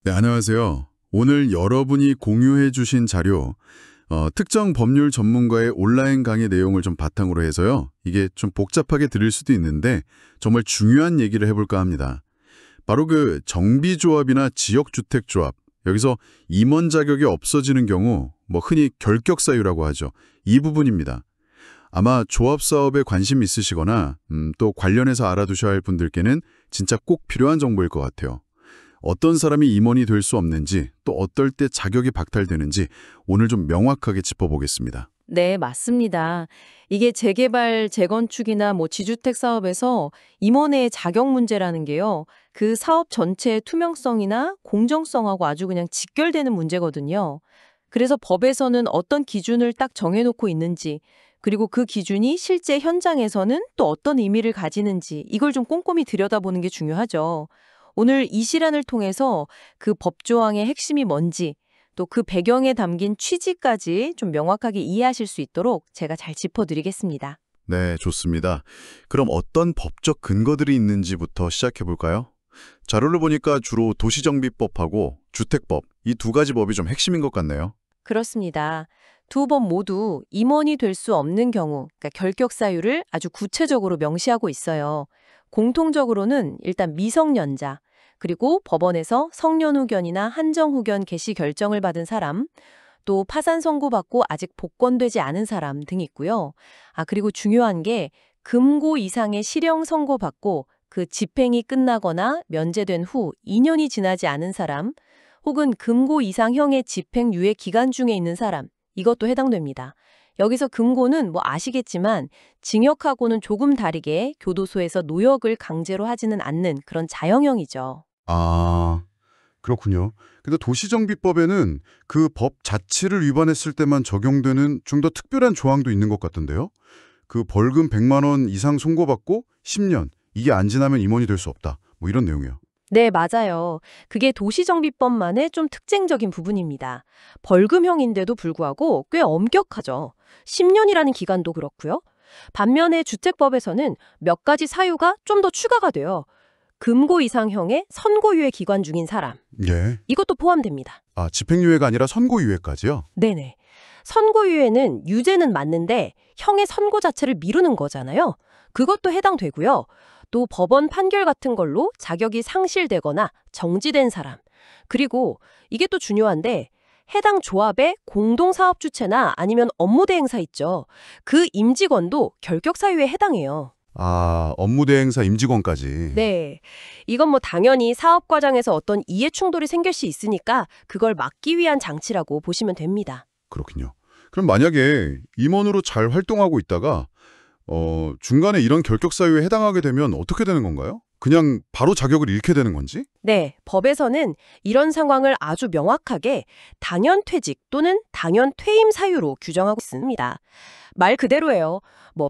네, 안녕하세요. 오늘 여러분이 공유해 주신 자료, 특정 법률 전문가의 온라인 강의 내용을 좀 바탕으로 해서요. 이게 좀 복잡하게 들릴 수도 있는데 정말 중요한 얘기를 해볼까 합니다. 바로 그 정비조합이나 지역주택조합, 여기서 임원 자격이 없어지는 경우 흔히 결격사유라고 하죠. 이 부분입니다. 아마 조합 사업에 관심 있으시거나 또 관련해서 알아두셔야 할 분들께는 진짜 꼭 필요한 정보일 것 같아요. 어떤 사람이 임원이 될 수 없는지 또 어떨 때 자격이 박탈되는지 오늘 좀 명확하게 짚어보겠습니다. 네, 맞습니다. 이게 재개발, 재건축이나 지주택 사업에서 임원의 자격 문제라는 게요. 그 사업 전체의 투명성이나 공정성하고 아주 그냥 직결되는 문제거든요. 그래서 법에서는 어떤 기준을 딱 정해놓고 있는지, 그리고 그 기준이 실제 현장에서는 또 어떤 의미를 가지는지 이걸 좀 꼼꼼히 들여다보는 게 중요하죠. 오늘 이 시간을 통해서 그 법조항의 핵심이 뭔지, 또 그 배경에 담긴 취지까지 좀 명확하게 이해하실 수 있도록 제가 잘 짚어드리겠습니다. 네, 좋습니다. 그럼 어떤 법적 근거들이 있는지부터 시작해볼까요? 자료를 보니까 주로 도시정비법하고 주택법, 이 두 가지 법이 좀 핵심인 것 같네요. 그렇습니다. 두 법 모두 임원이 될 수 없는 경우, 그러니까 결격 사유를 아주 구체적으로 명시하고 있어요. 공통적으로는 일단 미성년자, 그리고 법원에서 성년후견이나 한정후견 개시 결정을 받은 사람, 또 파산 선고받고 아직 복권되지 않은 사람 등이 있고요. 그리고 중요한 게 금고 이상의 실형 선고받고 그 집행이 끝나거나 면제된 후 2년이 지나지 않은 사람, 혹은 금고 이상형의 집행 유예 기간 중에 있는 사람, 이것도 해당됩니다. 여기서 금고는 아시겠지만 징역하고는 조금 다르게 교도소에서 노역을 강제로 하지는 않는 그런 자형형이죠. 아, 그렇군요. 근데 도시정비법에는 그 법 자체를 위반했을 때만 적용되는 좀 더 특별한 조항도 있는 것 같던데요. 그 벌금 100만 원 이상 선고받고 10년, 이게 안 지나면 임원이 될 수 없다. 이런 내용이요. 네, 맞아요. 그게 도시정비법만의 좀 특징적인 부분입니다. 벌금형인데도 불구하고 꽤 엄격하죠. 10년이라는 기간도 그렇고요. 반면에 주택법에서는 몇 가지 사유가 좀 더 추가가 돼요. 금고 이상형의 선고유예 기간 중인 사람. 예. 이것도 포함됩니다. 아, 집행유예가 아니라 선고유예까지요? 네네. 선고유예는 유죄는 맞는데 형의 선고 자체를 미루는 거잖아요. 그것도 해당되고요. 또 법원 판결 같은 걸로 자격이 상실되거나 정지된 사람. 그리고 이게 또 중요한데 해당 조합의 공동사업 주체나 아니면 업무 대행사 있죠. 그 임직원도 결격 사유에 해당해요. 아, 업무대행사 임직원까지. 네. 이건 당연히 사업 과정에서 어떤 이해 충돌이 생길 수 있으니까 그걸 막기 위한 장치라고 보시면 됩니다. 그렇군요. 그럼 만약에 임원으로 잘 활동하고 있다가 중간에 이런 결격 사유에 해당하게 되면 어떻게 되는 건가요? 그냥 바로 자격을 잃게 되는 건지? 네, 법에서는 이런 상황을 아주 명확하게 당연퇴직 또는 당연퇴임 사유로 규정하고 있습니다. 말 그대로예요.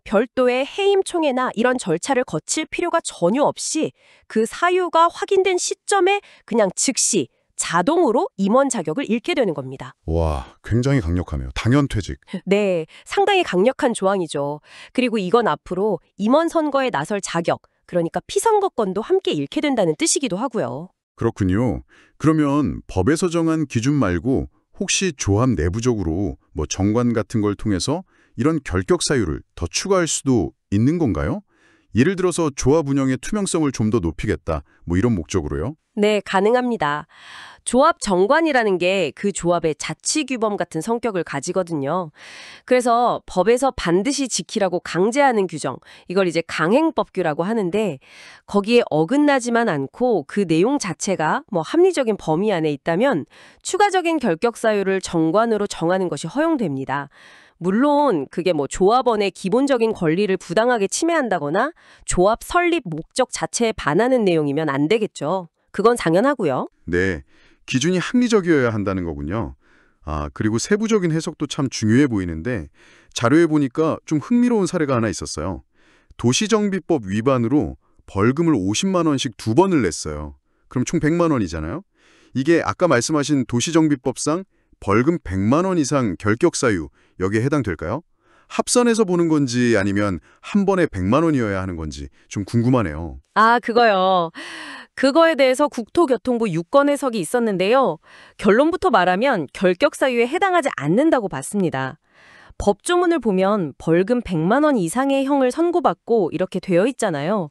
별도의 해임 총회나 이런 절차를 거칠 필요가 전혀 없이 그 사유가 확인된 시점에 그냥 즉시 자동으로 임원 자격을 잃게 되는 겁니다. 와, 굉장히 강력하네요. 당연퇴직. 네, 상당히 강력한 조항이죠. 그리고 이건 앞으로 임원 선거에 나설 자격, 그러니까 피선거권도 함께 잃게 된다는 뜻이기도 하고요. 그렇군요. 그러면 법에서 정한 기준 말고 혹시 조합 내부적으로 정관 같은 걸 통해서 이런 결격 사유를 더 추가할 수도 있는 건가요? 예를 들어서 조합 운영의 투명성을 좀 더 높이겠다. 이런 목적으로요? 네, 가능합니다. 조합 정관이라는 게 그 조합의 자치규범 같은 성격을 가지거든요. 그래서 법에서 반드시 지키라고 강제하는 규정, 이걸 이제 강행법규라고 하는데 거기에 어긋나지만 않고 그 내용 자체가 합리적인 범위 안에 있다면 추가적인 결격 사유를 정관으로 정하는 것이 허용됩니다. 물론 그게 조합원의 기본적인 권리를 부당하게 침해한다거나 조합 설립 목적 자체에 반하는 내용이면 안 되겠죠. 그건 당연하고요. 네, 기준이 합리적이어야 한다는 거군요. 아, 그리고 세부적인 해석도 참 중요해 보이는데 자료에 보니까 좀 흥미로운 사례가 하나 있었어요. 도시정비법 위반으로 벌금을 50만 원씩 두 번을 냈어요. 그럼 총 100만 원이잖아요. 이게 아까 말씀하신 도시정비법상 벌금 100만 원 이상 결격 사유, 여기에 해당될까요? 합산해서 보는 건지 아니면 한 번에 100만 원이어야 하는 건지 좀 궁금하네요. 아, 그거요. 그거에 대해서 국토교통부 유권 해석이 있었는데요. 결론부터 말하면 결격 사유에 해당하지 않는다고 봤습니다. 법조문을 보면 벌금 100만 원 이상의 형을 선고받고 이렇게 되어 있잖아요.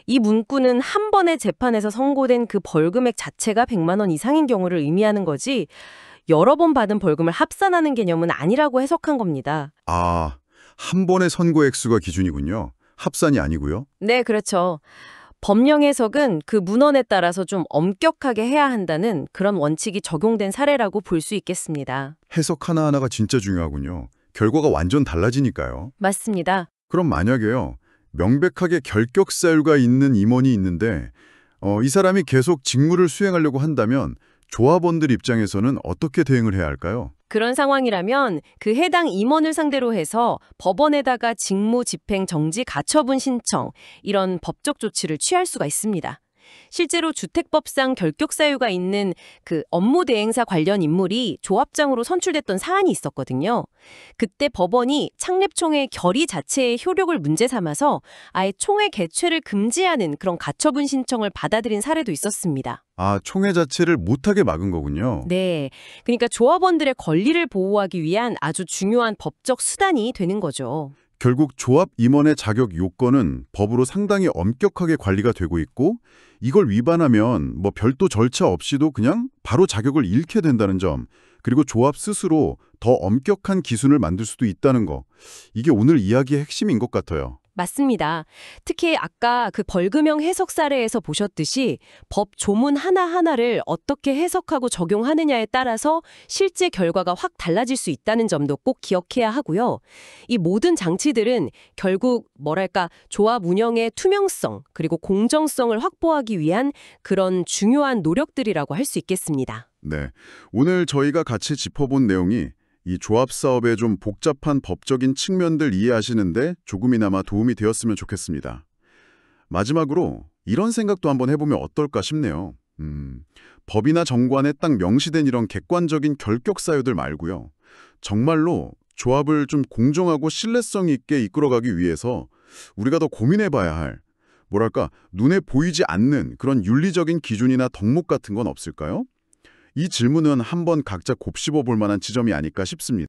이 문구는 한 번의 재판에서 선고된 그 벌금액 자체가 100만 원 이상인 경우를 의미하는 거지 여러 번 받은 벌금을 합산하는 개념은 아니라고 해석한 겁니다. 아, 한 번의 선고 액수가 기준이군요. 합산이 아니고요. 네, 그렇죠. 법령 해석은 그 문헌에 따라서 좀 엄격하게 해야 한다는 그런 원칙이 적용된 사례라고 볼 수 있겠습니다. 해석 하나하나가 진짜 중요하군요. 결과가 완전 달라지니까요. 맞습니다. 그럼 만약에요. 명백하게 결격 사유가 있는 임원이 있는데 이 사람이 계속 직무를 수행하려고 한다면 조합원들 입장에서는 어떻게 대응을 해야 할까요? 그런 상황이라면 그 해당 임원을 상대로 해서 법원에다가 직무 집행 정지 가처분 신청 이런 법적 조치를 취할 수가 있습니다. 실제로 주택법상 결격 사유가 있는 그 업무 대행사 관련 인물이 조합장으로 선출됐던 사안이 있었거든요. 그때 법원이 창립총회 결의 자체의 효력을 문제 삼아서 아예 총회 개최를 금지하는 그런 가처분 신청을 받아들인 사례도 있었습니다. 아, 총회 자체를 못하게 막은 거군요. 네, 그러니까 조합원들의 권리를 보호하기 위한 아주 중요한 법적 수단이 되는 거죠. 결국 조합 임원의 자격 요건은 법으로 상당히 엄격하게 관리가 되고 있고 이걸 위반하면 뭐 별도 절차 없이도 그냥 바로 자격을 잃게 된다는 점, 그리고 조합 스스로 더 엄격한 기준을 만들 수도 있다는 거. 이게 오늘 이야기의 핵심인 것 같아요. 맞습니다. 특히 아까 그 벌금형 해석 사례에서 보셨듯이 법 조문 하나하나를 어떻게 해석하고 적용하느냐에 따라서 실제 결과가 확 달라질 수 있다는 점도 꼭 기억해야 하고요. 이 모든 장치들은 결국 뭐랄까 조합 운영의 투명성 그리고 공정성을 확보하기 위한 그런 중요한 노력들이라고 할 수 있겠습니다. 네, 오늘 저희가 같이 짚어본 내용이 이 조합 사업의 좀 복잡한 법적인 측면들 이해하시는데 조금이나마 도움이 되었으면 좋겠습니다. 마지막으로 이런 생각도 한번 해보면 어떨까 싶네요. 법이나 정관에 딱 명시된 이런 객관적인 결격 사유들 말고요. 정말로 조합을 좀 공정하고 신뢰성 있게 이끌어가기 위해서 우리가 더 고민해봐야 할, 뭐랄까, 눈에 보이지 않는 그런 윤리적인 기준이나 덕목 같은 건 없을까요? 이 질문은 한번 각자 곱씹어 볼 만한 지점이 아닐까 싶습니다.